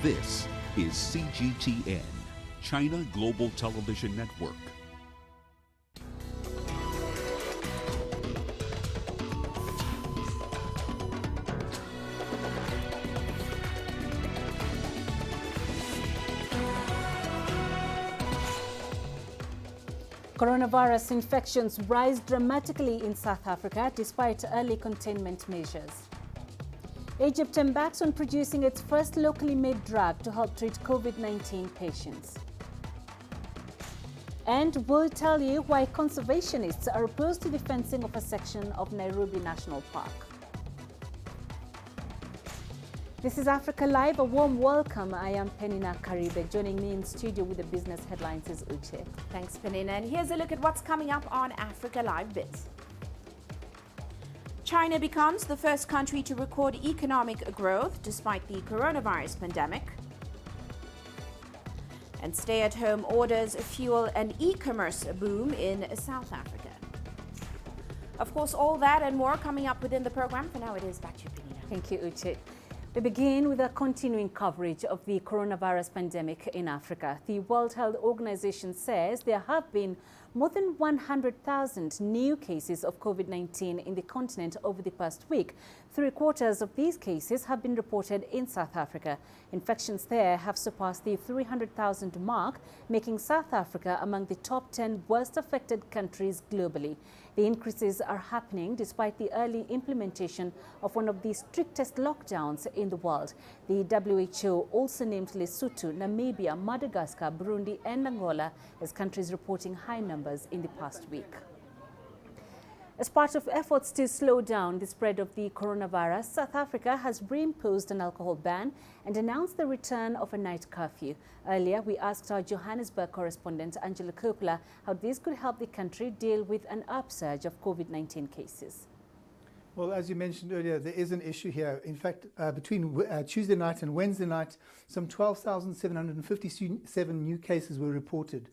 This is CGTN, China Global Television Network. Coronavirus infections rise dramatically in South Africa despite early containment measures. Egypt embarks on producing its first locally made drug to help treat COVID-19 patients. And we'll tell you why conservationists are opposed to the fencing of a section of Nairobi National Park. This is Africa Live. A warm welcome. I am Peninah Karibe. Joining me in studio with the business headlines is Uche. Thanks, Peninah. And here's a look at what's coming up on Africa Live Biz. China becomes the first country to record economic growth despite the coronavirus pandemic. And stay-at-home orders fuel an e-commerce boom in South Africa. Of course, all that and more coming up within the program. For now, it is back to you, Peninah. Thank you, Uche. We begin with a continuing coverage of the coronavirus pandemic in Africa. The World Health Organization says there have been more than 100,000 new cases of COVID-19 in the continent over the past week. 3/4 of these cases have been reported in South Africa. Infections there have surpassed the 300,000 mark, making South Africa among the top 10 worst affected countries globally. The increases are happening despite the early implementation of one of the strictest lockdowns in the world. The WHO also named Lesotho, Namibia, Madagascar, Burundi and Angola as countries reporting high numbers in the past week. As part of efforts to slow down the spread of the coronavirus, South Africa has reimposed an alcohol ban and announced the return of a night curfew. Earlier, we asked our Johannesburg correspondent Angela Coppola how this could help the country deal with an upsurge of COVID-19 cases. Well, as you mentioned earlier, there is an issue here. In fact, between Tuesday night and Wednesday night, some 12,757 new cases were reported.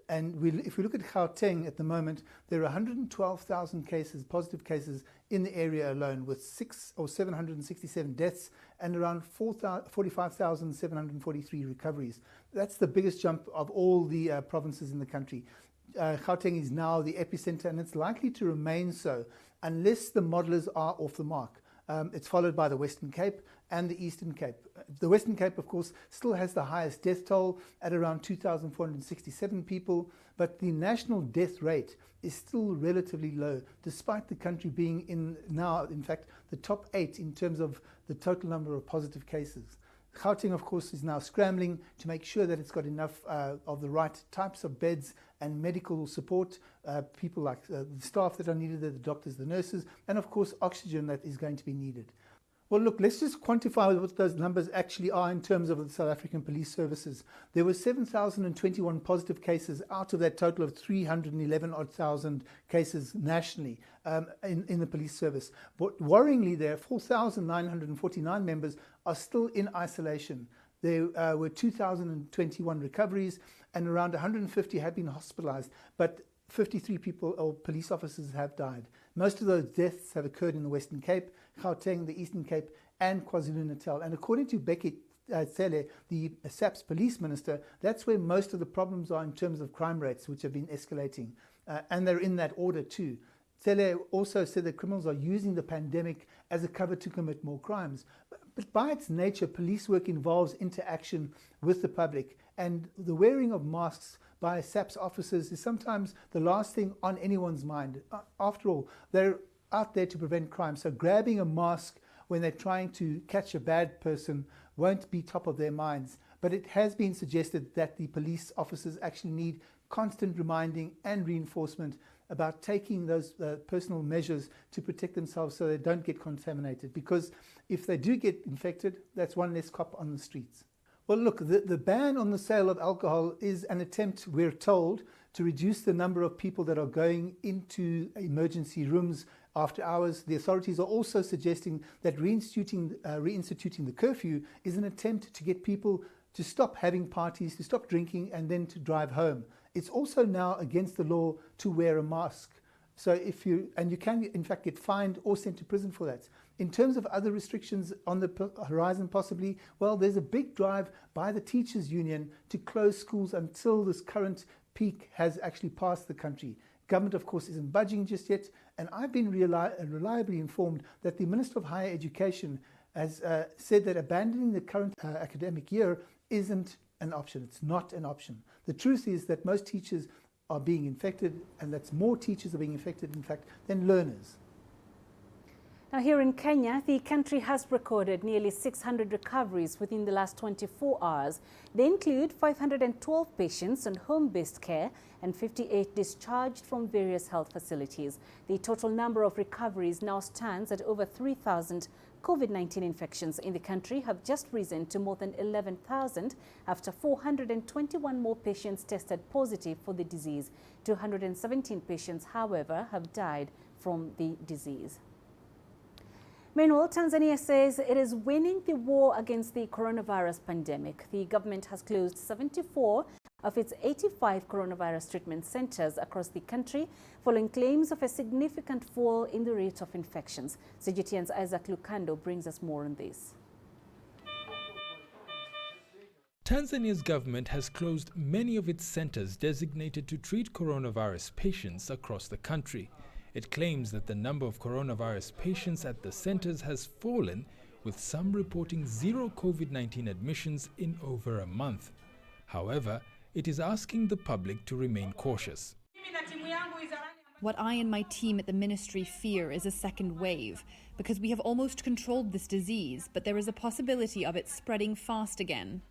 And if we look at Gauteng at the moment, there are 112,000 cases, positive cases in the area alone, with 767 deaths and around 45,743 recoveries. That's the biggest jump of all the provinces in the country. Gauteng is now the epicenter, and it's likely to remain so unless the modelers are off the mark. It's followed by the Western Cape and the Eastern Cape. The Western Cape, of course, still has the highest death toll at around 2,467 people, but the national death rate is still relatively low, despite the country being in fact, the top 8 in terms of the total number of positive cases. Gauteng, of course, is now scrambling to make sure that it's got enough of the right types of beds and medical support, people like the staff that are needed, the doctors, the nurses, and of course oxygen that is going to be needed. Well, look, let's just quantify what those numbers actually are in terms of the South African police services. There were 7,021 positive cases out of that total of 311,000 cases nationally in the police service. But worryingly, there 4,949 members are still in isolation. There were 2,021 recoveries and around 150 have been hospitalized, but 53 people or police officers have died. Most of those deaths have occurred in the Western Cape, Gauteng, the Eastern Cape and KwaZulu-Natal. And according to Becky Cele, the SAPS police minister, that's where most of the problems are in terms of crime rates, which have been escalating. And they're in that order too. Cele also said that criminals are using the pandemic as a cover to commit more crimes. But by its nature, police work involves interaction with the public, and the wearing of masks by SAPS officers is sometimes the last thing on anyone's mind. After all, they're out there to prevent crime, so grabbing a mask when they're trying to catch a bad person won't be top of their minds. But it has been suggested that the police officers actually need constant reminding and reinforcement about taking those personal measures to protect themselves so they don't get contaminated, because if they do get infected, that's one less cop on the streets. Well, look, the ban on the sale of alcohol is an attempt, we're told, to reduce the number of people that are going into emergency rooms after hours. The authorities are also suggesting that reinstituting the curfew is an attempt to get people to stop having parties, to stop drinking, and then to drive home. It's also now against the law to wear a mask. So you can in fact get fined or sent to prison for that. In terms of other restrictions on the horizon possibly, well, there's a big drive by the teachers' union to close schools until this current peak has actually passed the country. Government, of course, isn't budging just yet, and I've been reliably informed that the Minister of Higher Education has said that abandoning the current academic year isn't an option. It's not an option. The truth is that most teachers are being infected, and that's more teachers are being infected, in fact, than learners. Now, here in Kenya, the country has recorded nearly 600 recoveries within the last 24 hours. They include 512 patients on home-based care and 58 discharged from various health facilities. The total number of recoveries now stands at over 3,000. COVID-19 infections in the country have just risen to more than 11,000 after 421 more patients tested positive for the disease. 217 patients, however, have died from the disease. Meanwhile, Tanzania says it is winning the war against the coronavirus pandemic. The government has closed 74 of its 85 coronavirus treatment centers across the country following claims of a significant fall in the rate of infections. CGTN's Isaac Lukando brings us more on this. Tanzania's government has closed many of its centers designated to treat coronavirus patients across the country. It claims that the number of coronavirus patients at the centers has fallen, with some reporting 0 COVID-19 admissions in over a month. However, it is asking the public to remain cautious. What I and my team at the ministry fear is a second wave, because we have almost controlled this disease, but there is a possibility of it spreading fast again.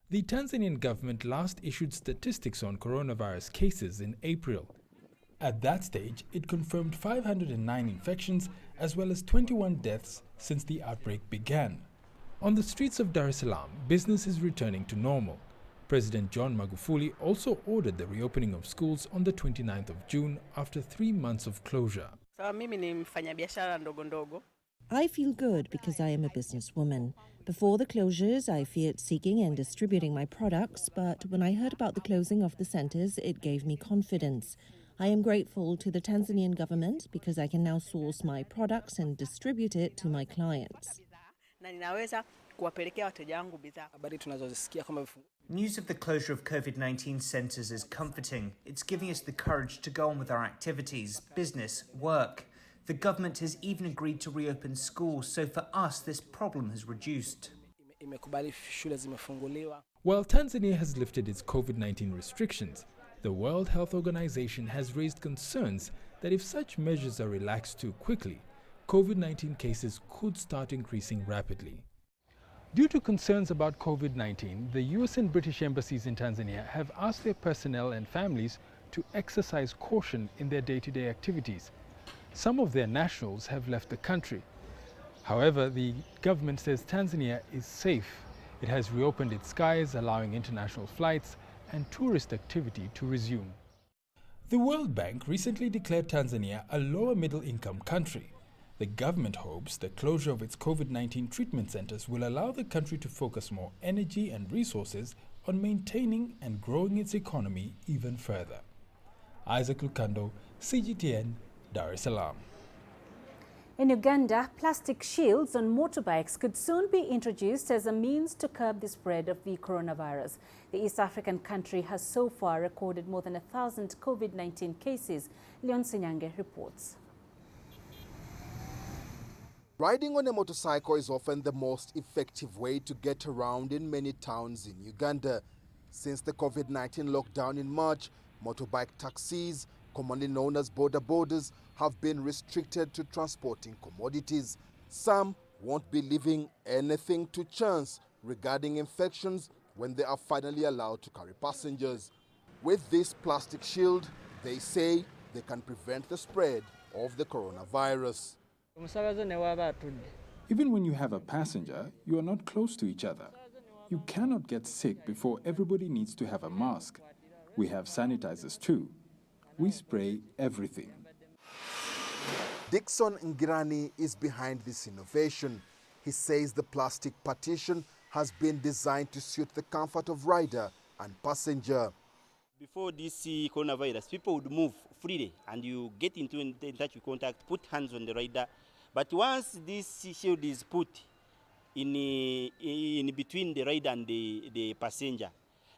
The Tanzanian government last issued statistics on coronavirus cases in April. At that stage, it confirmed 509 infections as well as 21 deaths since the outbreak began. On the streets of Dar es Salaam, business is returning to normal. President John Magufuli also ordered the reopening of schools on the 29th of June after 3 months of closure. I feel good because I am a businesswoman. Before the closures, I feared seeking and distributing my products, but when I heard about the closing of the centers, it gave me confidence. I am grateful to the Tanzanian government because I can now source my products and distribute it to my clients. News of the closure of COVID-19 centres is comforting. It's giving us the courage to go on with our activities, business, work. The government has even agreed to reopen schools, so for us this problem has reduced. While Tanzania has lifted its COVID-19 restrictions, the World Health Organization has raised concerns that if such measures are relaxed too quickly, COVID-19 cases could start increasing rapidly. Due to concerns about COVID-19, the US and British embassies in Tanzania have asked their personnel and families to exercise caution in their day-to-day activities. Some of their nationals have left the country. However, the government says Tanzania is safe. It has reopened its skies, allowing international flights and tourist activity to resume. The World Bank recently declared Tanzania a lower middle-income country. The government hopes the closure of its COVID-19 treatment centers will allow the country to focus more energy and resources on maintaining and growing its economy even further. Isaac Lukando, CGTN, Dar es Salaam. In Uganda, plastic shields on motorbikes could soon be introduced as a means to curb the spread of the coronavirus. The East African country has so far recorded more than 1,000 COVID-19 cases. Leon Senyange reports. Riding on a motorcycle is often the most effective way to get around in many towns in Uganda. Since the COVID-19 lockdown in March, motorbike taxis, commonly known as border borders, have been restricted to transporting commodities. Some won't be leaving anything to chance regarding infections when they are finally allowed to carry passengers. With this plastic shield, they say they can prevent the spread of the coronavirus. Even when you have a passenger, you are not close to each other. You cannot get sick before everybody needs to have a mask. We have sanitizers too. We spray everything. Dixon Ngirani is behind this innovation. He says the plastic partition has been designed to suit the comfort of rider and passenger. Before this coronavirus, people would move freely and you get into touch with contact, put hands on the rider, But once this shield is put in between the rider and the passenger,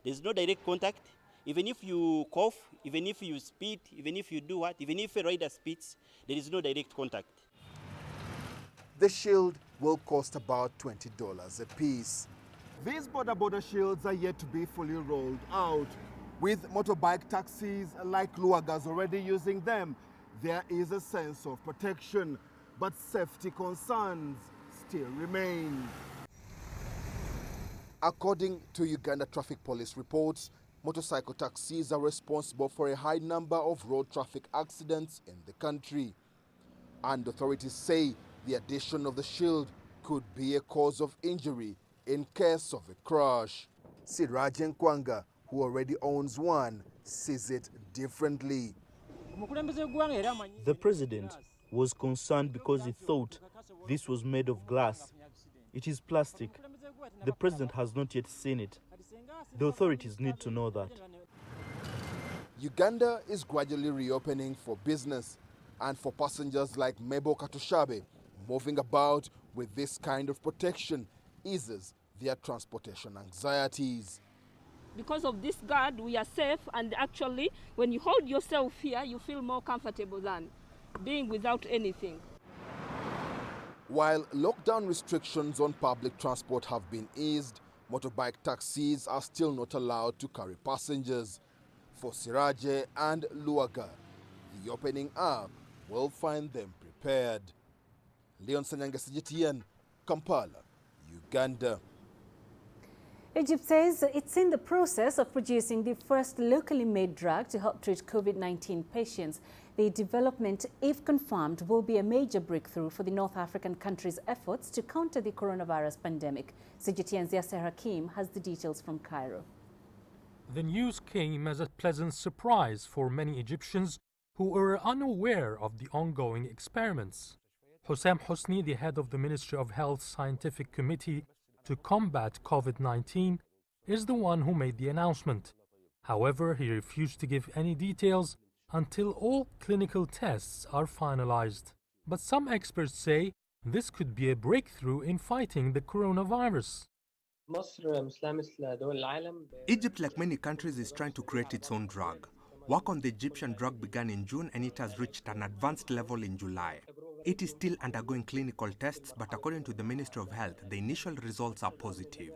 there's no direct contact. Even if you cough, even if you spit, even if you do what, even if a rider spits, there is no direct contact. The shield will cost about $20 a piece. These border shields are yet to be fully rolled out. With motorbike taxis like Luaga's already using them, there is a sense of protection, but safety concerns still remain. According to Uganda Traffic Police reports, motorcycle taxis are responsible for a high number of road traffic accidents in the country. And authorities say the addition of the shield could be a cause of injury in case of a crash. Siraj Nkwanga, who already owns one, sees it differently. The president was concerned because he thought this was made of glass. It is plastic. The president has not yet seen it. The authorities need to know that. Uganda is gradually reopening for business and for passengers like Mebo Katushabe, moving about with this kind of protection eases their transportation anxieties. Because of this guard, we are safe, and actually, when you hold yourself here, you feel more comfortable than being without anything. While lockdown restrictions on public transport have been eased, motorbike taxis are still not allowed to carry passengers. For Siraje and Luaga, the opening up will find them prepared. Leon Sanyanga, CGTN, Kampala, Uganda. Egypt says it's in the process of producing the first locally made drug to help treat COVID-19 patients. The development, if confirmed, will be a major breakthrough for the North African country's efforts to counter the coronavirus pandemic. CGTN's Yasser Hakim has the details from Cairo. The news came as a pleasant surprise for many Egyptians who were unaware of the ongoing experiments. Hossein Hosni, the head of the Ministry of Health Scientific Committee to combat COVID-19, is the one who made the announcement. However, he refused to give any details until all clinical tests are finalized. But some experts say this could be a breakthrough in fighting the coronavirus. Egypt, like many countries, is trying to create its own drug. Work on the Egyptian drug began in June and it has reached an advanced level in July. It is still undergoing clinical tests, but according to the Ministry of Health, the initial results are positive.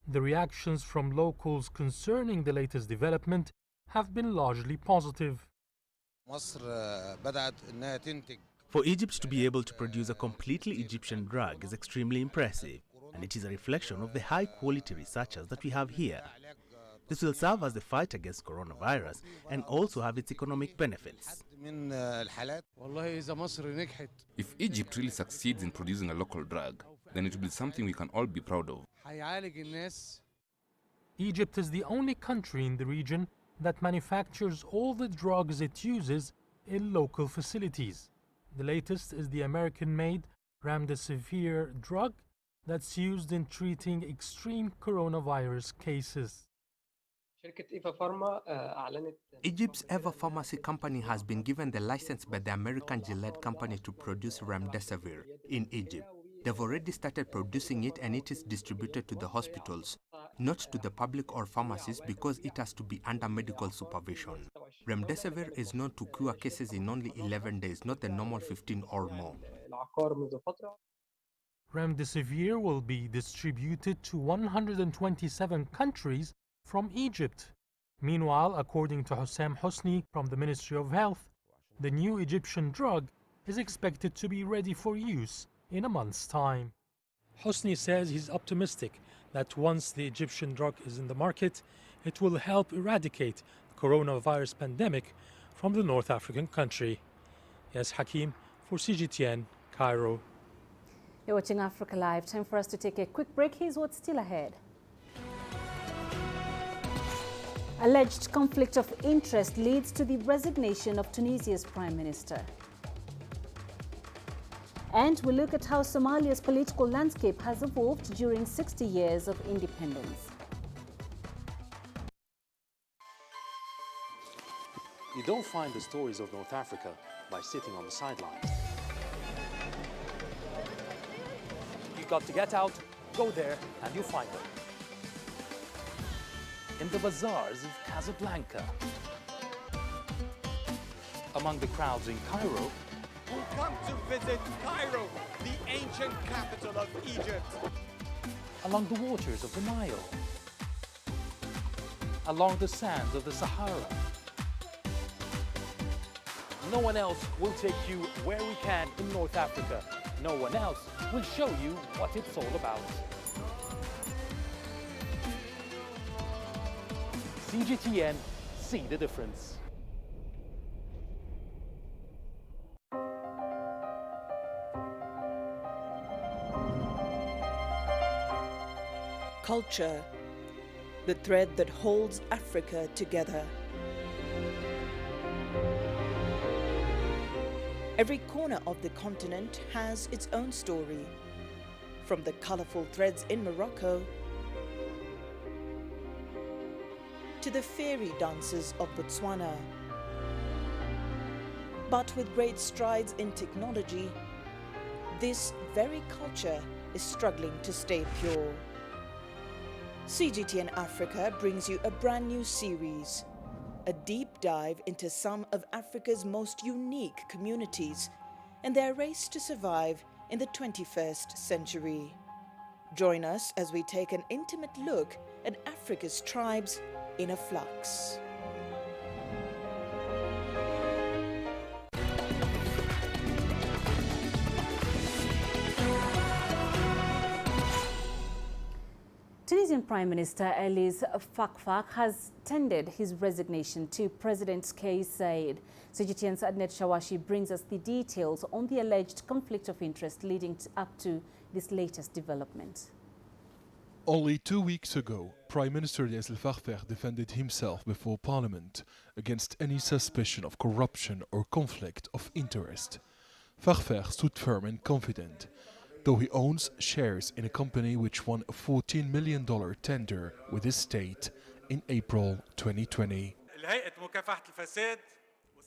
The reactions from locals concerning the latest development have been largely positive. For Egypt to be able to produce a completely Egyptian drug is extremely impressive, and it is a reflection of the high-quality researchers that we have here. This will serve as the fight against coronavirus and also have its economic benefits. If Egypt really succeeds in producing a local drug, then it will be something we can all be proud of. Egypt is the only country in the region that manufactures all the drugs it uses in local facilities. The latest is the American-made remdesivir drug that's used in treating extreme coronavirus cases. Egypt's Eva Pharmacy company has been given the license by the American Gillette company to produce remdesivir in Egypt. They've already started producing it and it is distributed to the hospitals, not to the public or pharmacies because it has to be under medical supervision. Remdesivir is known to cure cases in only 11 days, not the normal 15 or more. Remdesivir will be distributed to 127 countries from Egypt. Meanwhile, according to Hossein Hosni from the Ministry of Health, the new Egyptian drug is expected to be ready for use in a month's time. Hosni says he's optimistic that once the Egyptian drug is in the market, it will help eradicate the coronavirus pandemic from the North African country. Yes, Hakim for CGTN, Cairo. You're watching Africa Live. Time for us to take a quick break. Here's what's still ahead. Alleged conflict of interest leads to the resignation of Tunisia's Prime Minister. And we look at how Somalia's political landscape has evolved during 60 years of independence. don't find the stories of North Africa by sitting on the sidelines. You've got to get out, go there, and you'll find them. In the bazaars of Casablanca, among the crowds in Cairo, who come to visit Cairo, the ancient capital of Egypt. Along the waters of the Nile, along the sands of the Sahara. No one else will take you where we can in North Africa. No one else will show you what it's all about. CGTN, see the difference. Culture, the thread that holds Africa together. Every corner of the continent has its own story, from the colorful threads in Morocco to the fairy dances of Botswana. But with great strides in technology, this very culture is struggling to stay pure. CGTN Africa brings you a brand new series, a deep dive into some of Africa's most unique communities and their race to survive in the 21st century. Join us as we take an intimate look at Africa's tribes in a flux. Tunisian Prime Minister Elis Fakhfakh has tendered his resignation to President Kais Saied. CGTN's Adnet Shawashi brings us the details on the alleged conflict of interest leading up to this latest development. Only 2 weeks ago, Prime Minister Elis Fakhfakh defended himself before Parliament against any suspicion of corruption or conflict of interest. Fakhfakh stood firm and confident, though he owns shares in a company which won a $14 million tender with his state in April 2020.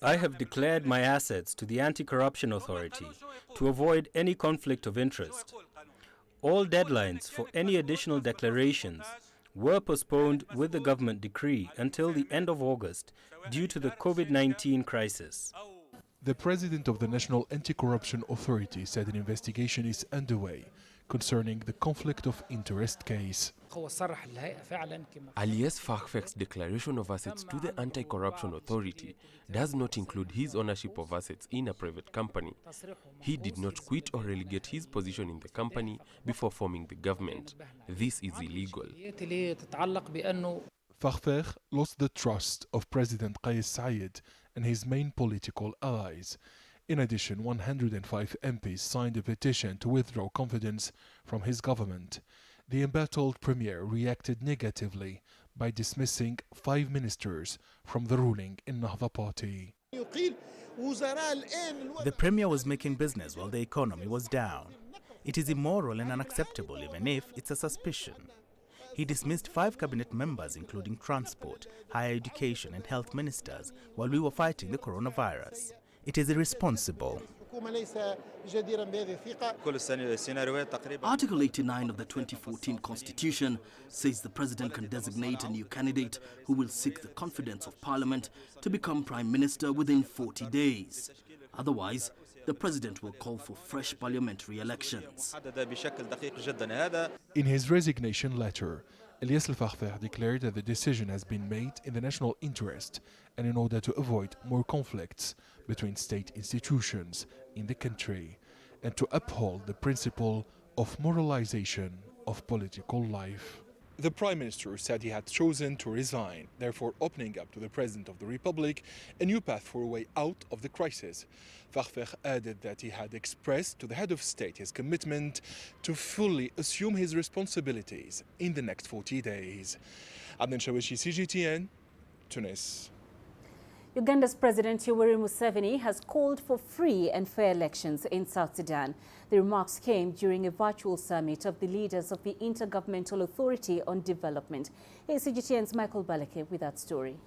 I have declared my assets to the Anti-Corruption Authority to avoid any conflict of interest. All deadlines for any additional declarations were postponed with the government decree until the end of August due to the COVID-19 crisis. The president of the National Anti-Corruption Authority said an investigation is underway concerning the conflict of interest case. Elias Fakhfakh's declaration of assets to the Anti-Corruption Authority does not include his ownership of assets in a private company. He did not quit or relegate his position in the company before forming the government. This is illegal. Fakhfakh lost the trust of President Kais Saied and his main political allies. In addition, 105 MPs signed a petition to withdraw confidence from his government. The embattled premier reacted negatively by dismissing 5 ministers from the ruling Ennahda party. The premier was making business while the economy was down. It is immoral and unacceptable, even if it's a suspicion. He dismissed 5 cabinet members, including transport, higher education and health ministers, while we were fighting the coronavirus. It is irresponsible. Article 89 of the 2014 Constitution says the President can designate a new candidate who will seek the confidence of Parliament to become Prime Minister within 40 days. Otherwise, the President will call for fresh parliamentary elections. In his resignation letter, Elias Fakhfakh declared that the decision has been made in the national interest and in order to avoid more conflicts between state institutions in the country and to uphold the principle of moralization of political life. The Prime Minister said he had chosen to resign, therefore opening up to the President of the Republic a new path for a way out of the crisis. Fakhfakh added that he had expressed to the head of state his commitment to fully assume his responsibilities in the next 40 days. Adnan Shawashi, CGTN, Tunis. Uganda's President Yoweri Museveni has called for free and fair elections in South Sudan. The remarks came during a virtual summit of the leaders of the Intergovernmental Authority on Development. Here's CGTN's Michael Balake with that story.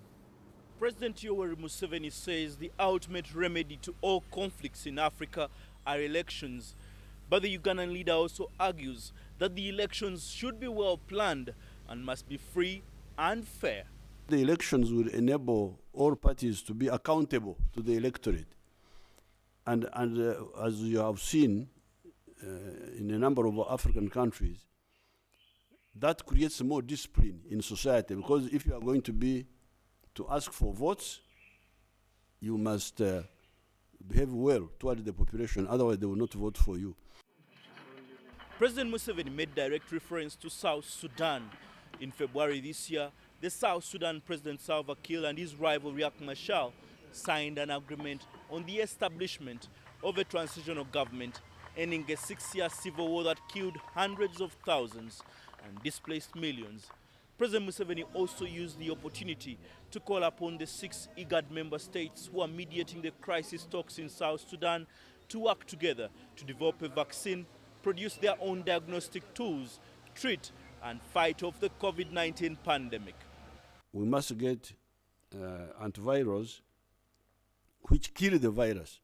President Yoweri Museveni says the ultimate remedy to all conflicts in Africa are elections. But the Ugandan leader also argues that the elections should be well planned and must be free and fair. The elections will enable all parties to be accountable to the electorate. And as you have seen in a number of African countries, that creates more discipline in society, because if you are going to ask for votes, you must behave well toward the population, otherwise they will not vote for you. President Museveni made direct reference to South Sudan. In February this year, the South Sudan President Salva Kiir and his rival Riek Machar signed an agreement on the establishment of a transitional government, ending a 6-year civil war that killed hundreds of thousands and displaced millions. President Museveni also used the opportunity to call upon the 6 IGAD member states who are mediating the crisis talks in South Sudan to work together to develop a vaccine, produce their own diagnostic tools, treat and fight off the COVID-19 pandemic. We must get antivirals which kill the virus.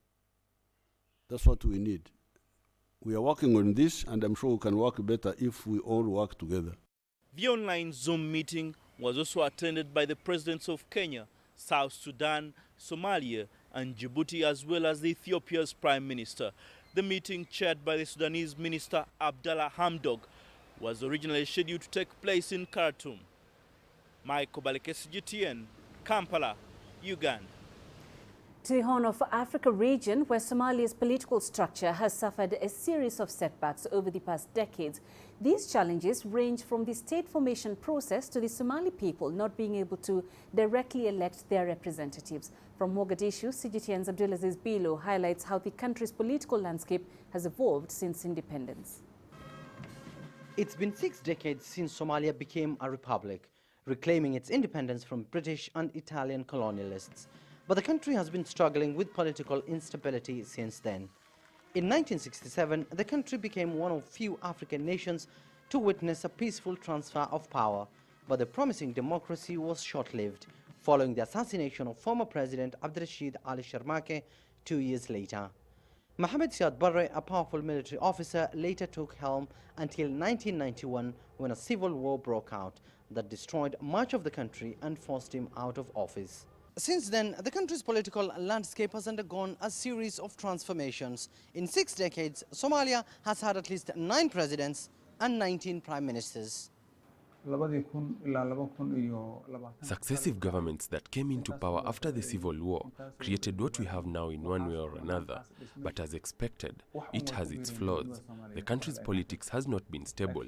That's what we need. We are working on this, and I'm sure we can work better if we all work together. The online Zoom meeting was also attended by the presidents of Kenya, South Sudan, Somalia, and Djibouti, as well as the Ethiopia's Prime Minister. The meeting, chaired by the Sudanese Minister Abdallah Hamdok, was originally scheduled to take place in Khartoum. Michael Balekesi, GTN, Kampala, Uganda. To the Horn of Africa region, where Somalia's political structure has suffered a series of setbacks over the past decades. These challenges range from the state formation process to the Somali people not being able to directly elect their representatives. From Mogadishu, CGTN's Abdulaziz Bilo highlights how the country's political landscape has evolved since independence. It's been 6 decades since Somalia became a republic, reclaiming its independence from British and Italian colonialists. But the country has been struggling with political instability since then. In 1967, the country became one of few African nations to witness a peaceful transfer of power. But the promising democracy was short-lived, following the assassination of former President Abdirashid Ali Sharmake 2 years later. Mohamed Siad Barre, a powerful military officer, later took helm until 1991, when a civil war broke out that destroyed much of the country and forced him out of office. Since then, the country's political landscape has undergone a series of transformations. In 6 decades, Somalia has had at least 9 presidents and 19 prime ministers. Successive governments that came into power after the civil war created what we have now in one way or another. But as expected, it has its flaws. The country's politics has not been stable.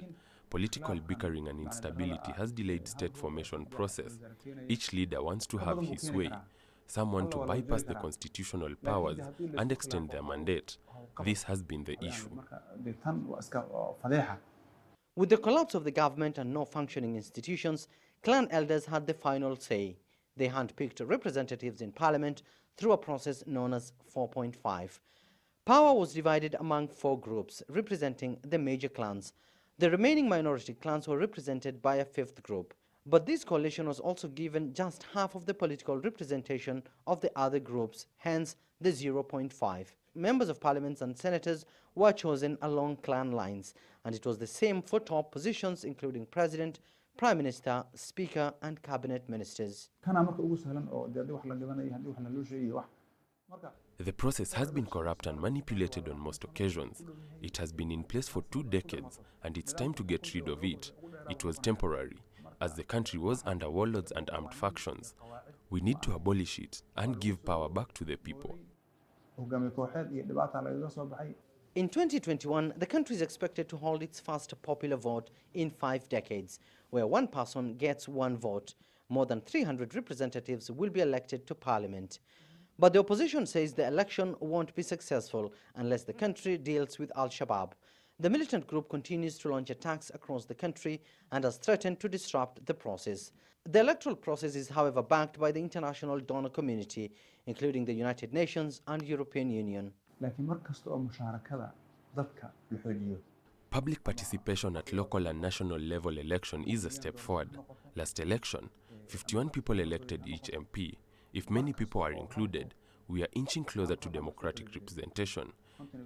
Political bickering and instability has delayed state formation process. Each leader wants to have his way. Some want to bypass the constitutional powers and extend their mandate. This has been the issue. With the collapse of the government and no functioning institutions, clan elders had the final say. They handpicked representatives in parliament through a process known as 4.5. Power was divided among 4 groups, representing the major clans. The remaining minority clans were represented by a 5th group. But this coalition was also given just half of the political representation of the other groups, hence the 0.5. Members of parliament and senators were chosen along clan lines, and it was the same for top positions including president, prime minister, speaker and cabinet ministers. The process has been corrupt and manipulated on most occasions. It has been in place for 2 decades, and it's time to get rid of it. It was temporary, as the country was under warlords and armed factions. We need to abolish it and give power back to the people. In 2021, the country is expected to hold its first popular vote in 5 decades, where one person gets 1 vote. More than 300 representatives will be elected to parliament. But the opposition says the election won't be successful unless the country deals with Al-Shabaab. The militant group continues to launch attacks across the country and has threatened to disrupt the process. The electoral process is, however, backed by the international donor community, including the United Nations and European Union. Public participation at local and national level election is a step forward. Last election, 51 people elected each MP. If many people are included, we are inching closer to democratic representation.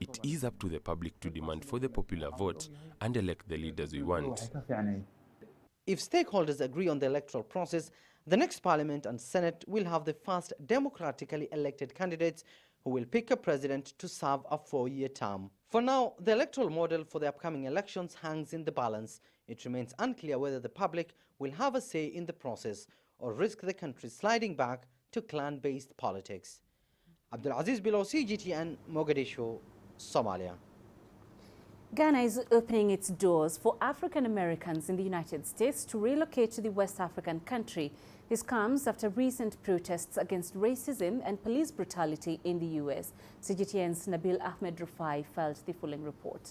It is up to the public to demand for the popular vote and elect the leaders we want. If stakeholders agree on the electoral process, the next Parliament and Senate will have the first democratically elected candidates who will pick a president to serve a 4-year term. For now, the electoral model for the upcoming elections hangs in the balance. It remains unclear whether the public will have a say in the process or risk the country sliding back to clan-based politics. Abdulaziz Bilo, CGTN, Mogadishu, Somalia. Ghana is opening its doors for African Americans in the United States to relocate to the West African country. This comes after recent protests against racism and police brutality in the U.S. CGTN's Nabil Ahmed Rufai filed the following report.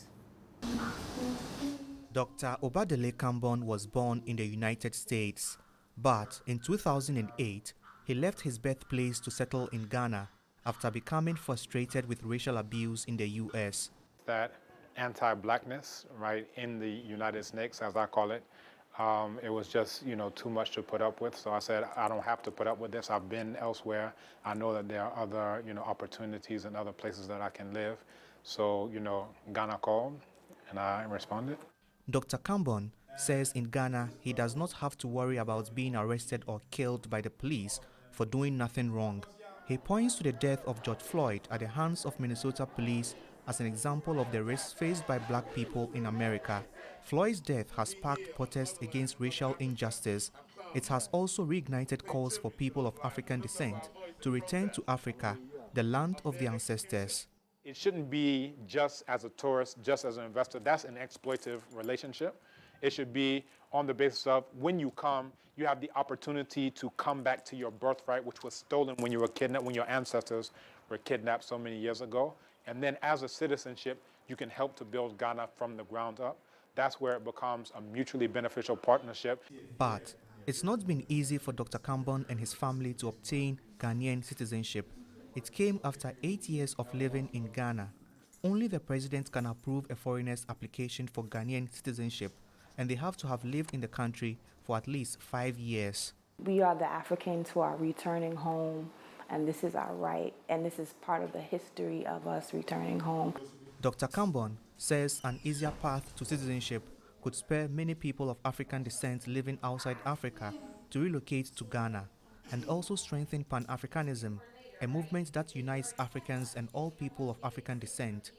Dr. Obadele Kambon was born in the United States, but in 2008, he left his birthplace to settle in Ghana after becoming frustrated with racial abuse in the U.S. That anti-blackness, right, in the United Snakes, as I call it, it was just, too much to put up with. So I said, I don't have to put up with this. I've been elsewhere. I know that there are other, opportunities and other places that I can live. So, Ghana called and I responded. Dr. Kambon says in Ghana, he does not have to worry about being arrested or killed by the police for doing nothing wrong. He points to the death of George Floyd at the hands of Minnesota police as an example of the risks faced by black people in America. Floyd's death has sparked protests against racial injustice. It has also reignited calls for people of African descent to return to Africa, the land of their ancestors. It shouldn't be just as a tourist, just as an investor. That's an exploitative relationship. It should be on the basis of when you come, you have the opportunity to come back to your birthright, which was stolen when you were kidnapped, when your ancestors were kidnapped so many years ago. And then as a citizenship, you can help to build Ghana from the ground up. That's where it becomes a mutually beneficial partnership. But it's not been easy for Dr. Kambon and his family to obtain Ghanaian citizenship. It came after 8 years of living in Ghana. Only the president can approve a foreigner's application for Ghanaian citizenship, and they have to have lived in the country for at least 5 years. We are the Africans who are returning home, and this is our right, and this is part of the history of us returning home. Dr. Kambon says an easier path to citizenship could spur many people of African descent living outside Africa to relocate to Ghana, and also strengthen Pan-Africanism, a movement that unites Africans and all people of African descent.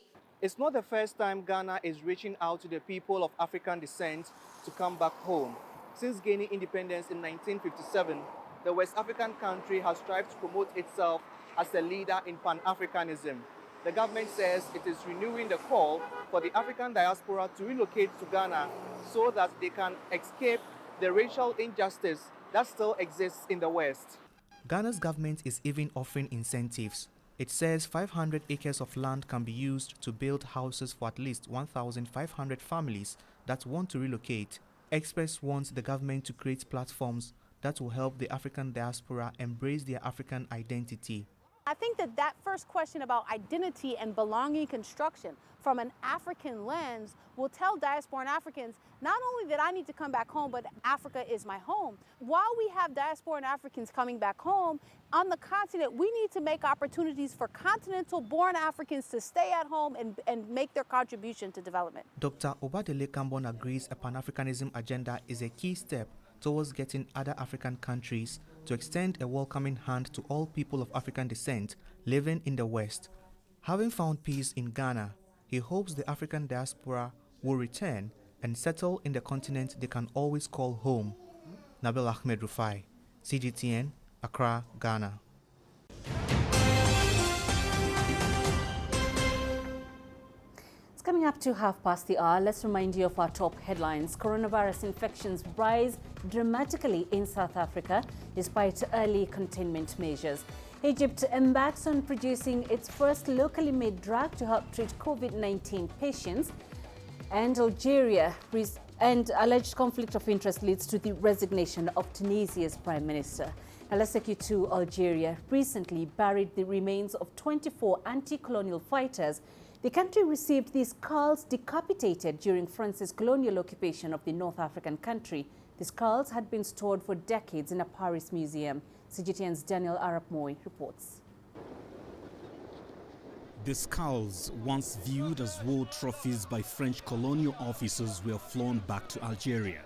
It's not the first time Ghana is reaching out to the people of African descent to come back home. Since gaining independence in 1957, the West African country has strived to promote itself as a leader in Pan-Africanism. The government says it is renewing the call for the African diaspora to relocate to Ghana so that they can escape the racial injustice that still exists in the West. Ghana's government is even offering incentives. It says 500 acres of land can be used to build houses for at least 1,500 families that want to relocate. Experts want the government to create platforms that will help the African diaspora embrace their African identity. I think that first question about identity and belonging construction from an African lens will tell diasporan Africans not only that I need to come back home, but Africa is my home. While we have diasporan Africans coming back home, on the continent, we need to make opportunities for continental-born Africans to stay at home and make their contribution to development. Dr. Obadele Kambon agrees a Pan-Africanism agenda is a key step towards getting other African countries to extend a welcoming hand to all people of African descent living in the West. Having found peace in Ghana, he hopes the African diaspora will return and settle in the continent they can always call home. Nabil Ahmed Rufai, CGTN, Accra, Ghana. Coming up to 1:30, let's remind you of our top headlines. Coronavirus infections rise dramatically in South Africa despite early containment measures. Egypt embarks on producing its first locally made drug to help treat COVID-19 patients. And Algeria and alleged conflict of interest leads to the resignation of Tunisia's prime minister. Now let's take you to Algeria. Recently buried the remains of 24 anti-colonial fighters. The country received these skulls decapitated during France's colonial occupation of the North African country. The skulls had been stored for decades in a Paris museum. CGTN's Daniel Arap Moy reports. The skulls, once viewed as war trophies by French colonial officers, were flown back to Algeria.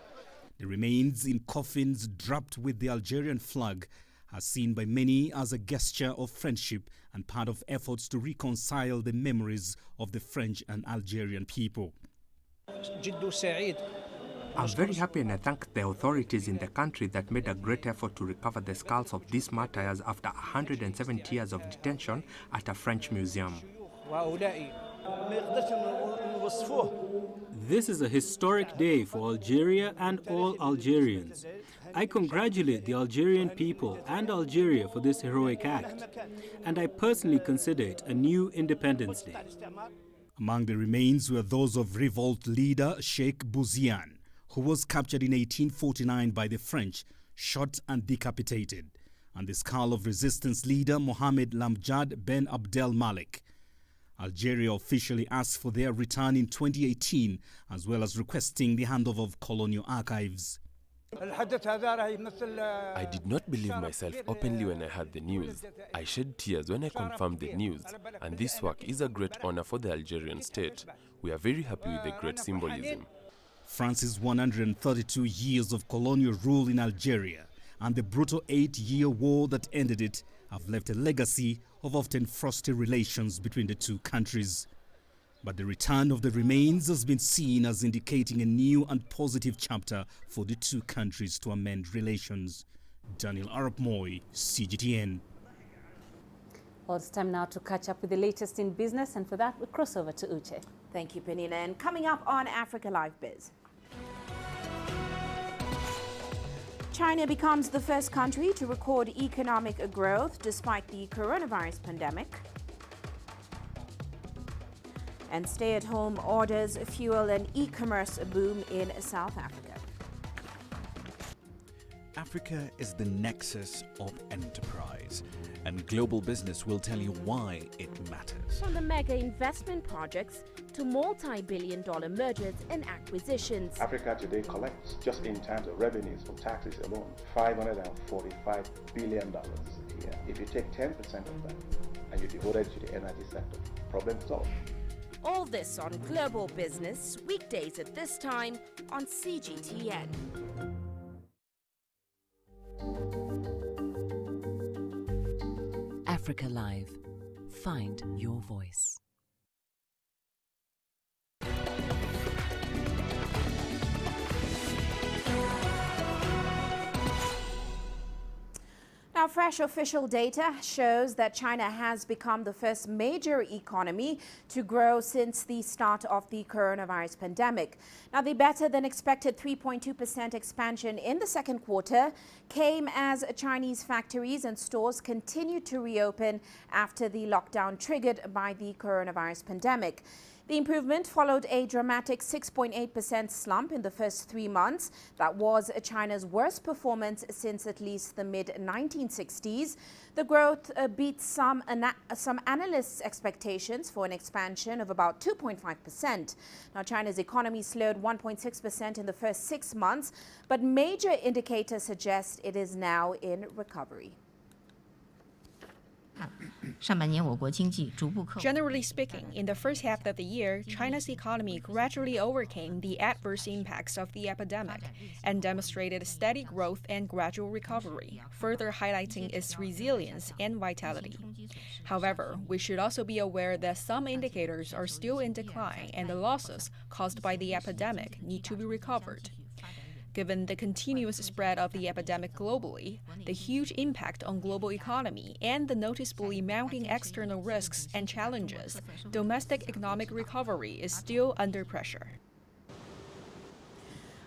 The remains in coffins draped with the Algerian flag are seen by many as a gesture of friendship and part of efforts to reconcile the memories of the French and Algerian people. I'm very happy and I thank the authorities in the country that made a great effort to recover the skulls of these martyrs after 170 years of detention at a French museum. This is a historic day for Algeria and all Algerians. I congratulate the Algerian people and Algeria for this heroic act, and I personally consider it a new Independence Day. Among the remains were those of revolt leader Sheikh Bouziane, who was captured in 1849 by the French, shot and decapitated, and the skull of resistance leader Mohamed Lamjad Ben Abdel Malik. Algeria officially asked for their return in 2018, as well as requesting the handover of colonial archives. I did not believe myself openly when I heard the news. I shed tears when I confirmed the news, and this work is a great honor for the Algerian state. We are very happy with the great symbolism. France's 132 years of colonial rule in Algeria and the brutal 8-year war that ended it have left a legacy of often frosty relations between the two countries. But the return of the remains has been seen as indicating a new and positive chapter for the two countries to amend relations. Daniel Arap Moy, CGTN. Well, it's time now to catch up with the latest in business, and for that, we'll cross over to Uche. Thank you, Peninah. And coming up on Africa Live Biz. China becomes the first country to record economic growth despite the coronavirus pandemic. And stay-at-home orders fuel an e-commerce boom in South Africa. Africa is the nexus of enterprise, and global business will tell you why it matters. From the mega investment projects to multi-billion-dollar mergers and acquisitions. Africa today collects, just in terms of revenues from taxes alone, $545 billion a year. If you take 10% of that and you devote it to the energy sector, problem solved. All this on Global Business, weekdays at this time on CGTN. Africa Live. Find your voice. Now, fresh official data shows that China has become the first major economy to grow since the start of the coronavirus pandemic. Now, the better than expected 3.2% expansion in the second quarter came as Chinese factories and stores continued to reopen after the lockdown triggered by the coronavirus pandemic. The improvement followed a dramatic 6.8% slump in the first 3 months. That was China's worst performance since at least the mid-1960s. The growth beat some analysts' expectations for an expansion of about 2.5%. Now, China's economy slowed 1.6% in the first 6 months, but major indicators suggest it is now in recovery. Generally speaking, in the first half of the year, China's economy gradually overcame the adverse impacts of the epidemic and demonstrated steady growth and gradual recovery, further highlighting its resilience and vitality. However, we should also be aware that some indicators are still in decline and the losses caused by the epidemic need to be recovered. Given the continuous spread of the epidemic globally, the huge impact on global economy, and the noticeably mounting external risks and challenges, domestic economic recovery is still under pressure.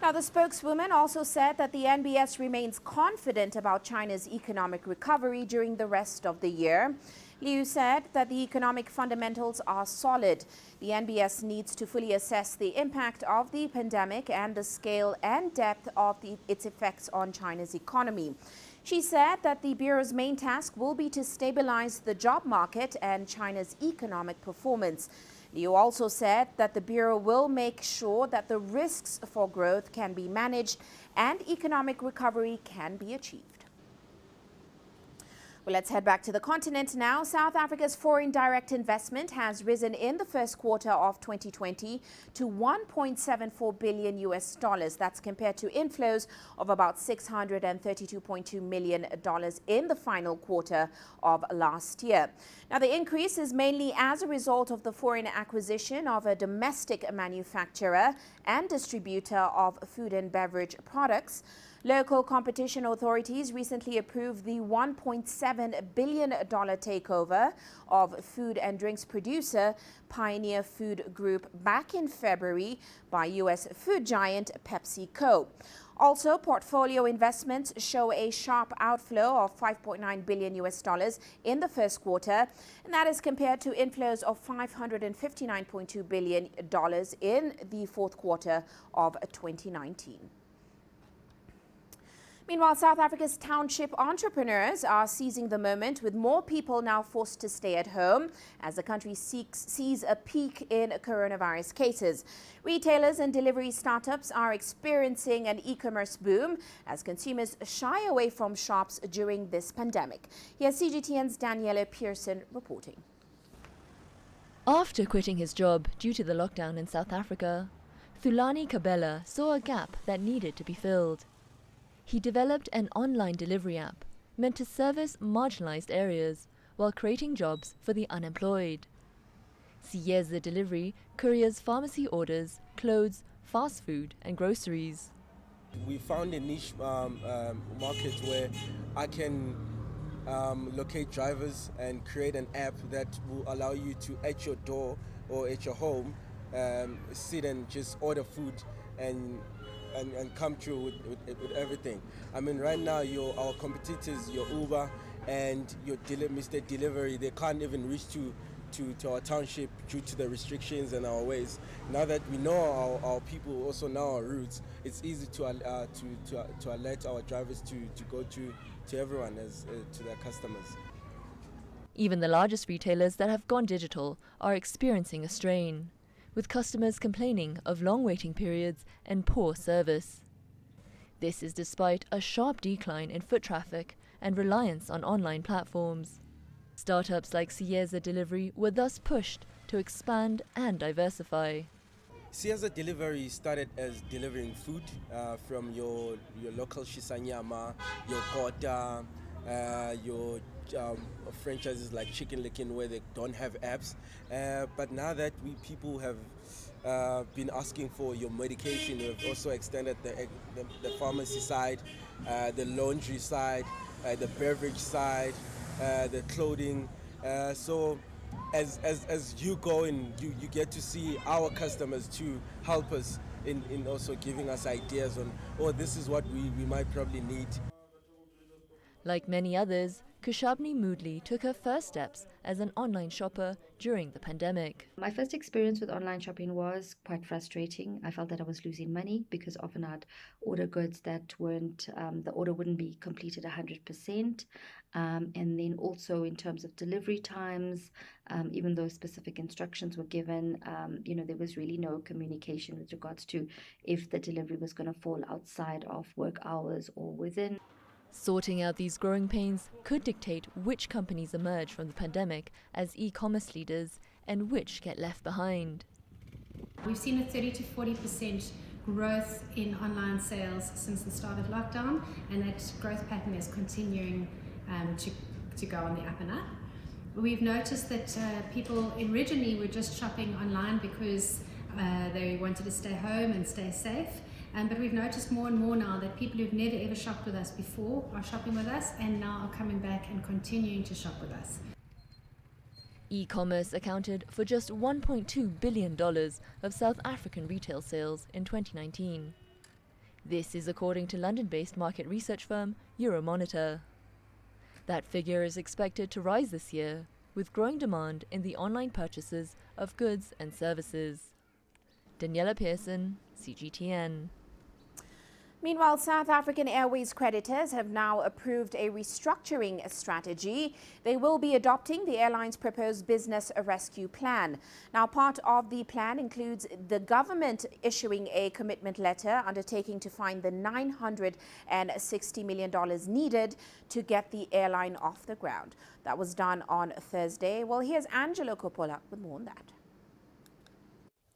Now, the spokeswoman also said that the NBS remains confident about China's economic recovery during the rest of the year. Liu said that the economic fundamentals are solid. The NBS needs to fully assess the impact of the pandemic and the scale and depth of its effects on China's economy. She said that the Bureau's main task will be to stabilize the job market and China's economic performance. Liu also said that the Bureau will make sure that the risks for growth can be managed and economic recovery can be achieved. Well, let's head back to the continent now. South Africa's foreign direct investment has risen in the first quarter of 2020 to $1.74 billion. That's compared to inflows of about $632.2 million in the final quarter of last year. Now, the increase is mainly as a result of the foreign acquisition of a domestic manufacturer and distributor of food and beverage products. Local competition authorities recently approved the $1.7 billion takeover of food and drinks producer Pioneer Food Group back in February by U.S. food giant PepsiCo. Also, portfolio investments show a sharp outflow of $5.9 billion in the first quarter, and that is compared to inflows of $559.2 billion in the fourth quarter of 2019. Meanwhile, South Africa's township entrepreneurs are seizing the moment, with more people now forced to stay at home as the country sees a peak in coronavirus cases. Retailers and delivery startups are experiencing an e-commerce boom as consumers shy away from shops during this pandemic. Here's CGTN's Daniela Pearson reporting. After quitting his job due to the lockdown in South Africa, Thulani Kabela saw a gap that needed to be filled. He developed an online delivery app meant to service marginalized areas while creating jobs for the unemployed. Siyeza Delivery couriers pharmacy orders, clothes, fast food and groceries. We found a niche market where I can locate drivers and create an app that will allow you to, at your door or at your home, sit and just order food and come through with everything. I mean, right now, our competitors, your Uber and your Mr. Delivery, they can't even reach to our township due to the restrictions and our ways. Now that we know our people also know our routes, it's easy to alert our drivers to go to everyone to their customers. Even the largest retailers that have gone digital are experiencing a strain, with customers complaining of long waiting periods and poor service. This is despite a sharp decline in foot traffic and reliance on online platforms. Startups like Siyeza Delivery were thus pushed to expand and diversify. Siyeza Delivery started as delivering food from your local Shisanyama, your Kota, your franchises like Chicken Licken where they don't have apps. But now that people have been asking for your medication, we've also extended the pharmacy side, the laundry side, the beverage side, the clothing. So as you go and you get to see our customers to help us in also giving us ideas on, oh, this is what we might probably need. Like many others, Kushabni Moodley took her first steps as an online shopper during the pandemic. My first experience with online shopping was quite frustrating. I felt that I was losing money because often I'd order goods that weren't, the order wouldn't be completed 100%. And then also in terms of delivery times, even though specific instructions were given, there was really no communication with regards to if the delivery was going to fall outside of work hours or within. Sorting out these growing pains could dictate which companies emerge from the pandemic as e-commerce leaders and which get left behind. We've seen a 30 to 40% growth in online sales since the start of lockdown, and that growth pattern is continuing to go on the up and up. We've noticed that people originally were just shopping online because they wanted to stay home and stay safe. But we've noticed more and more now that people who've never ever shopped with us before are shopping with us and now are coming back and continuing to shop with us. E-commerce accounted for just $1.2 billion of South African retail sales in 2019. This is according to London-based market research firm Euromonitor. That figure is expected to rise this year, with growing demand in the online purchases of goods and services. Daniela Pearson, CGTN. Meanwhile, South African Airways creditors have now approved a restructuring strategy. They will be adopting the airline's proposed business rescue plan. Now, part of the plan includes the government issuing a commitment letter undertaking to find the $960 million needed to get the airline off the ground. That was done on Thursday. Well, here's Angelo Coppola with more on that.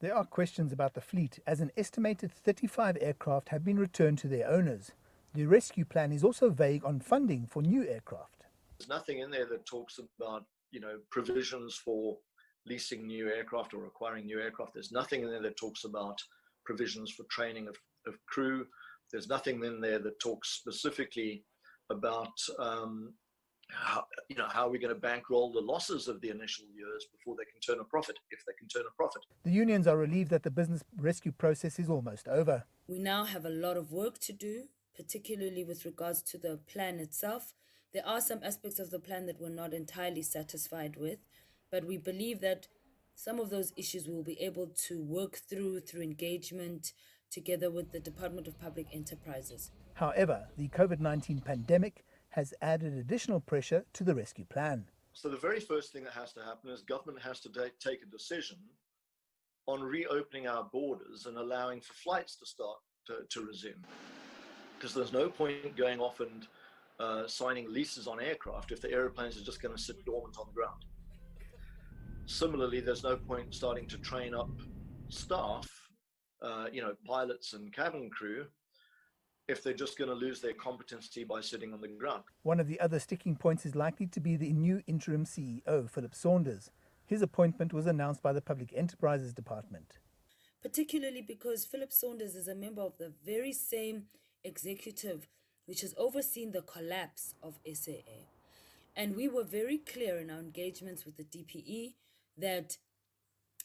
There are questions about the fleet, as an estimated 35 aircraft have been returned to their owners. The rescue plan is also vague on funding for new aircraft. There's nothing in there that talks about, provisions for leasing new aircraft or acquiring new aircraft. There's nothing in there that talks about provisions for training of crew. There's nothing in there that talks specifically about how we're going to bankroll the losses of the initial years before they can turn a profit, if they can turn a profit. The unions are relieved that the business rescue process is almost over. We now have a lot of work to do, particularly with regards to the plan itself. There are some aspects of the plan that we're not entirely satisfied with, but we believe that some of those issues we'll be able to work through engagement together with the Department of Public Enterprises. However, the COVID-19 pandemic has added additional pressure to the rescue plan. So the very first thing that has to happen is government has to take a decision on reopening our borders and allowing for flights to start to resume. Because there's no point going off and signing leases on aircraft if the airplanes are just going to sit dormant on the ground. Similarly, there's no point starting to train up staff, pilots and cabin crew, if they're just going to lose their competency by sitting on the ground. One of the other sticking points is likely to be the new interim CEO, Philip Saunders. His appointment was announced by the Public Enterprises Department. Particularly because Philip Saunders is a member of the very same executive which has overseen the collapse of SAA. And we were very clear in our engagements with the DPE that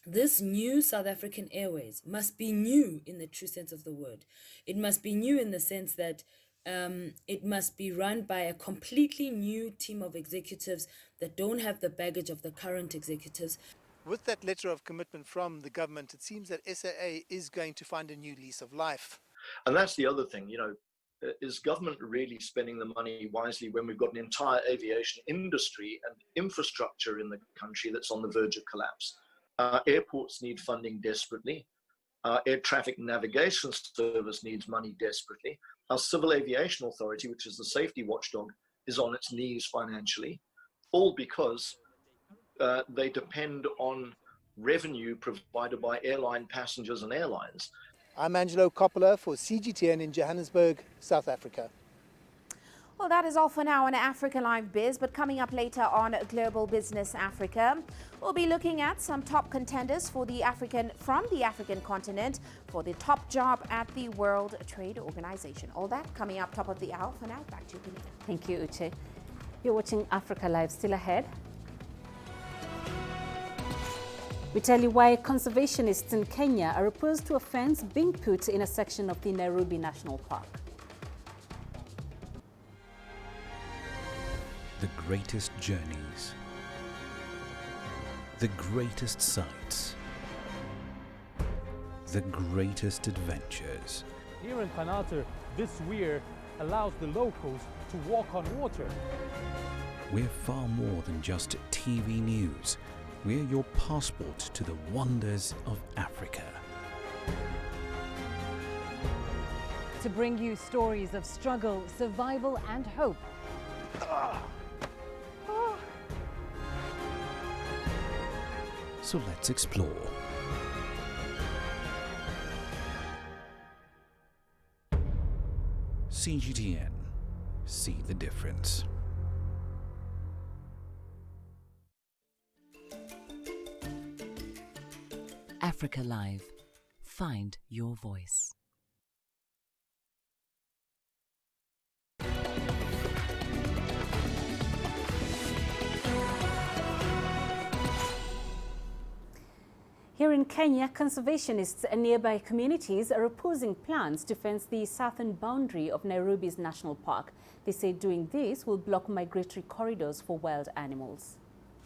this new South African Airways must be new in the true sense of the word. It must be new in the sense that it must be run by a completely new team of executives that don't have the baggage of the current executives. With that letter of commitment from the government, it seems that SAA is going to find a new lease of life. And that's the other thing, is government really spending the money wisely when we've got an entire aviation industry and infrastructure in the country that's on the verge of collapse? Airports need funding desperately. Our Air Traffic Navigation Service needs money desperately. Our Civil Aviation Authority, which is the safety watchdog, is on its knees financially, all because they depend on revenue provided by airline passengers and airlines. I'm Angelo Coppola for CGTN in Johannesburg, South Africa. Well, that is all for now on Africa Live Biz, but coming up later on Global Business Africa, we'll be looking at some top contenders from the African continent for the top job at the World Trade Organization. All that coming up top of the hour. For now, back to you, Peninah. Thank you, Uche. You're watching Africa Live. Still ahead, we tell you why conservationists in Kenya are opposed to a fence being put in a section of the Nairobi National Park. The greatest journeys, the greatest sights, the greatest adventures. Here in Panata, this weir allows the locals to walk on water. We're far more than just TV news. We're your passport to the wonders of Africa. To bring you stories of struggle, survival and hope. So let's explore. CGTN. See the difference. Africa Live. Find your voice. Here in Kenya, conservationists and nearby communities are opposing plans to fence the southern boundary of Nairobi's national park. They say doing this will block migratory corridors for wild animals.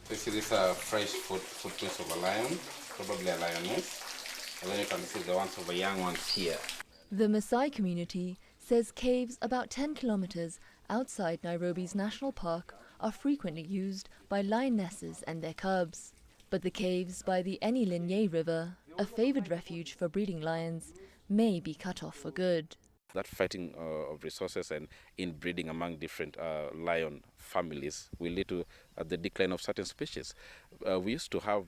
These are fresh footprints of a lion, probably a lioness. And then you can see the ones of the young ones here. The Maasai community says caves about 10 kilometers outside Nairobi's national park are frequently used by lionesses and their cubs. But the caves by the Enilinye River, a favored refuge for breeding lions, may be cut off for good. That fighting of resources and inbreeding among different lion families will lead to the decline of certain species. We used to have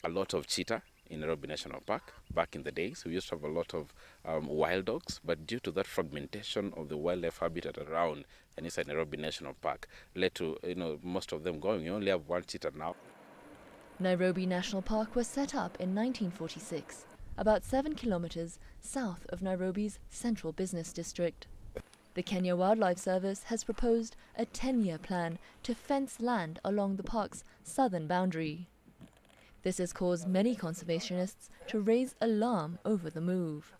a lot of cheetah in Nairobi National Park back in the days. We used to have a lot of wild dogs, but due to that fragmentation of the wildlife habitat around and inside Nairobi National Park led to most of them going. You only have one cheetah now. Nairobi National Park was set up in 1946, about 7 kilometers south of Nairobi's central business district. The Kenya Wildlife Service has proposed a 10-year plan to fence land along the park's southern boundary. This has caused many conservationists to raise alarm over the move.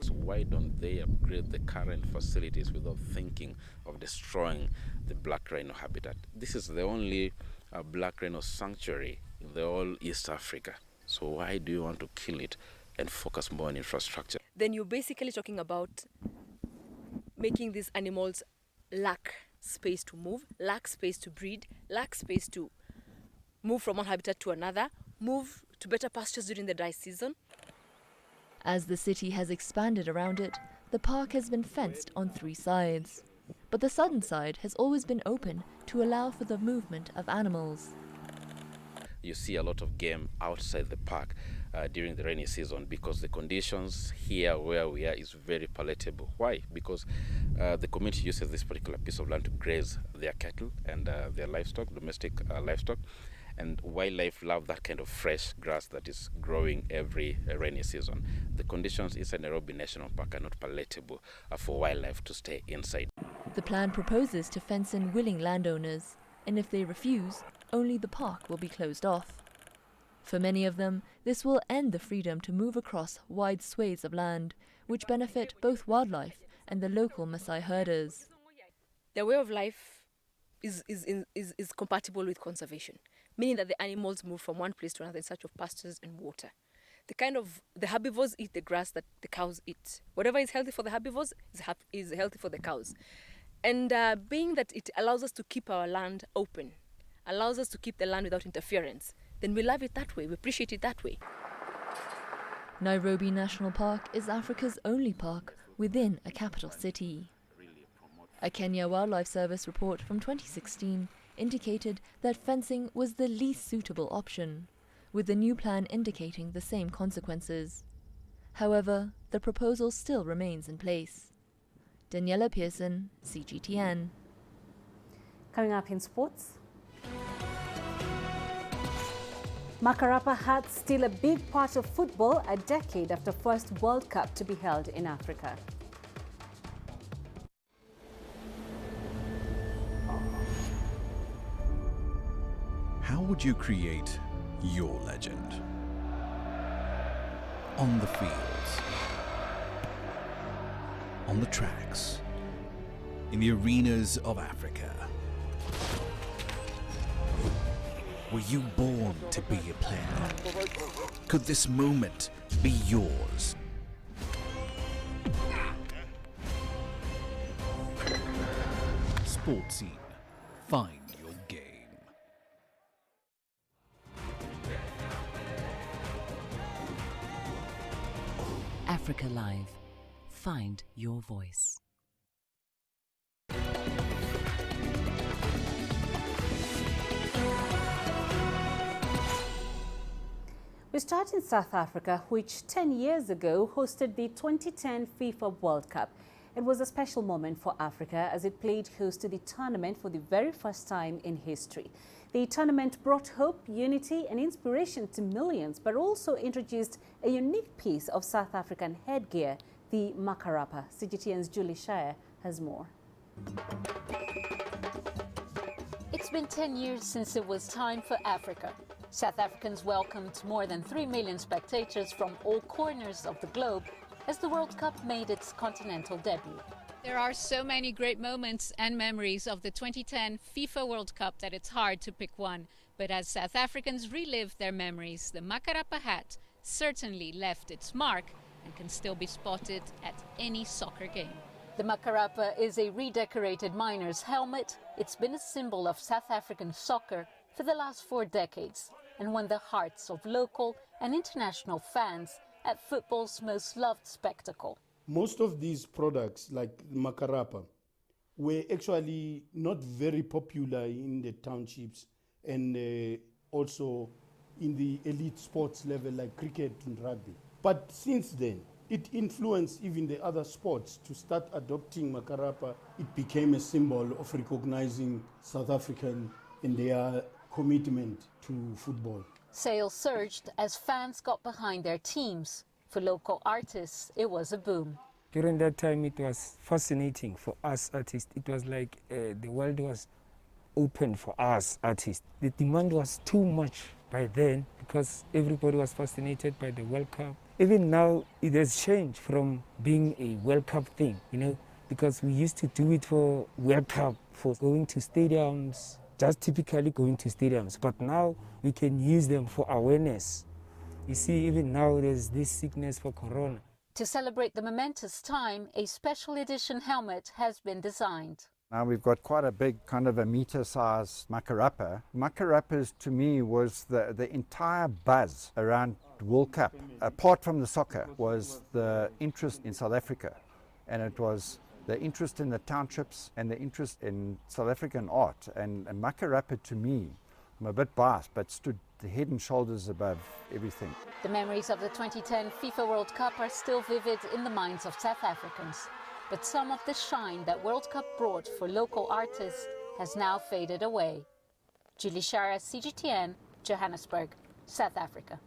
So why don't they upgrade the current facilities without thinking of destroying the black rhino habitat? This is the only black rhino sanctuary in the whole East Africa. So why do you want to kill it and focus more on infrastructure? Then you're basically talking about making these animals lack space to move, lack space to breed, lack space to move from one habitat to another, move to better pastures during the dry season. As the city has expanded around it, the park has been fenced on 3 sides. But the southern side has always been open to allow for the movement of animals. You see a lot of game outside the park during the rainy season because the conditions here where we are is very palatable. Why? Because the community uses this particular piece of land to graze their cattle and their livestock, domestic livestock, and wildlife love that kind of fresh grass that is growing every rainy season. The conditions inside Nairobi National Park are not palatable for wildlife to stay inside. The plan proposes to fence in willing landowners, and if they refuse, only the park will be closed off. For many of them, this will end the freedom to move across wide swathes of land, which benefit both wildlife and the local Maasai herders. Their way of life is compatible with conservation, meaning that the animals move from one place to another in search of pastures and water. The herbivores eat the grass that the cows eat. Whatever is healthy for the herbivores is healthy for the cows. And being that it allows us to keep our land open, allows us to keep the land without interference, then we love it that way, we appreciate it that way. Nairobi National Park is Africa's only park within a capital city. A Kenya Wildlife Service report from 2016 indicated that fencing was the least suitable option, with the new plan indicating the same consequences. However, the proposal still remains in place. Daniela Pearson, CGTN. Coming up in sports. Makarapa hats still a big part of football a decade after first World Cup to be held in Africa. How would you create your legend? On the fields, on the tracks, in the arenas of Africa. Were you born to be a player? Could this moment be yours? Sports Scene. Find your game. Africa Live. Find your voice. We start in South Africa, which 10 years ago hosted the 2010 FIFA World Cup. It was a special moment for Africa as it played host to the tournament for the very first time in history. The tournament brought hope, unity and inspiration to millions, but also introduced a unique piece of South African headgear, the Makarapa. CGTN's Julie Shire has more. It's been 10 years since it was time for Africa. South Africans welcomed more than 3 million spectators from all corners of the globe as the World Cup made its continental debut. There are so many great moments and memories of the 2010 FIFA World Cup that it's hard to pick one. But as South Africans relive their memories, the Makarapa hat certainly left its mark and can still be spotted at any soccer game. The makarapa is a redecorated miner's helmet. It's been a symbol of South African soccer for the last 4 decades and won the hearts of local and international fans at football's most loved spectacle. Most of these products, like makarapa, were actually not very popular in the townships and also in the elite sports level like cricket and rugby. But since then, it influenced even the other sports to start adopting makarapa. It became a symbol of recognizing South African and their commitment to football. Sales surged as fans got behind their teams. For local artists, it was a boom. During that time, it was fascinating for us artists. It was like the world was open for us artists. The demand was too much by then because everybody was fascinated by the World Cup. Even now, it has changed from being a World Cup thing, because we used to do it for World Cup, for going to stadiums, just typically going to stadiums. But now we can use them for awareness. You see, even now there's this sickness for corona. To celebrate the momentous time, a special edition helmet has been designed. Now we've got quite a big kind of a meter-sized makarapa. Makarapas to me was the entire buzz around World Cup. Apart from the soccer was the interest in South Africa, and it was the interest in the townships and the interest in South African art. And makarapa to me, I'm a bit biased, but stood head and shoulders above everything. The memories of the 2010 FIFA World Cup are still vivid in the minds of South Africans. But some of the shine that World Cup brought for local artists has now faded away. Julie Shara, CGTN, Johannesburg, South Africa.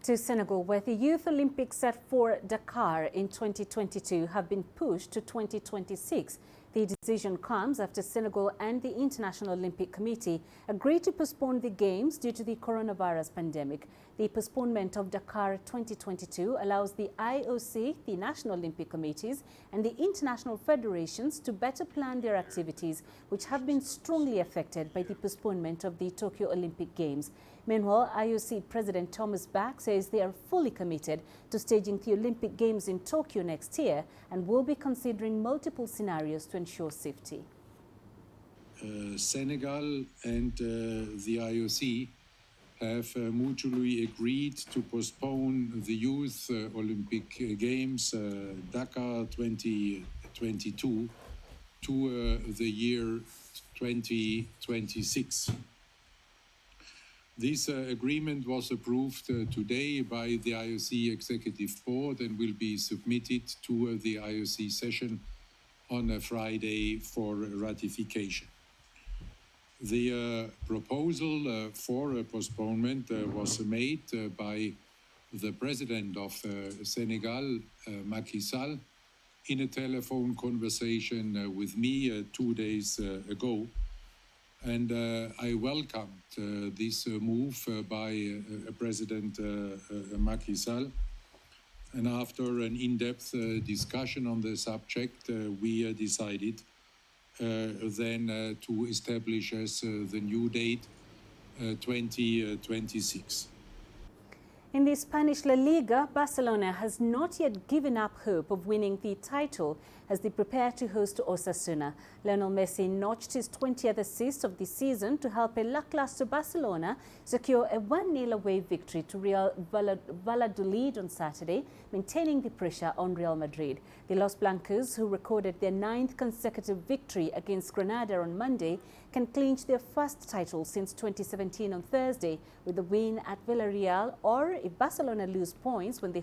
To Senegal, where the Youth Olympics set for Dakar in 2022 have been pushed to 2026. The decision comes after Senegal and the International Olympic Committee agreed to postpone the Games due to the coronavirus pandemic. The postponement of Dakar 2022 allows the IOC, the National Olympic Committees, and the international federations to better plan their activities, which have been strongly affected by the postponement of the Tokyo Olympic Games. Meanwhile, IOC President Thomas Bach says they are fully committed to staging the Olympic Games in Tokyo next year and will be considering multiple scenarios to ensure safety. Senegal and the IOC have mutually agreed to postpone the Youth Olympic Games Dakar 2022 to the year 2026. This agreement was approved today by the IOC Executive Board and will be submitted to the IOC session on a Friday for ratification. The proposal for a postponement was made by the President of Senegal, Macky Sall, in a telephone conversation with me 2 days ago. And I welcomed this move by President Macky Sall. And after an in-depth discussion on the subject, we decided then to establish as the new date 2026. In the Spanish La Liga, Barcelona has not yet given up hope of winning the title as they prepare to host Osasuna. Lionel Messi notched his 20th assist of the season to help a lackluster Barcelona secure a 1-0 away victory to Real Valladolid on Saturday, maintaining the pressure on Real Madrid. The Los Blancos, who recorded their 9th consecutive victory against Granada on Monday, can clinch their first title since 2017 on Thursday with a win at Villarreal, or if Barcelona lose points when they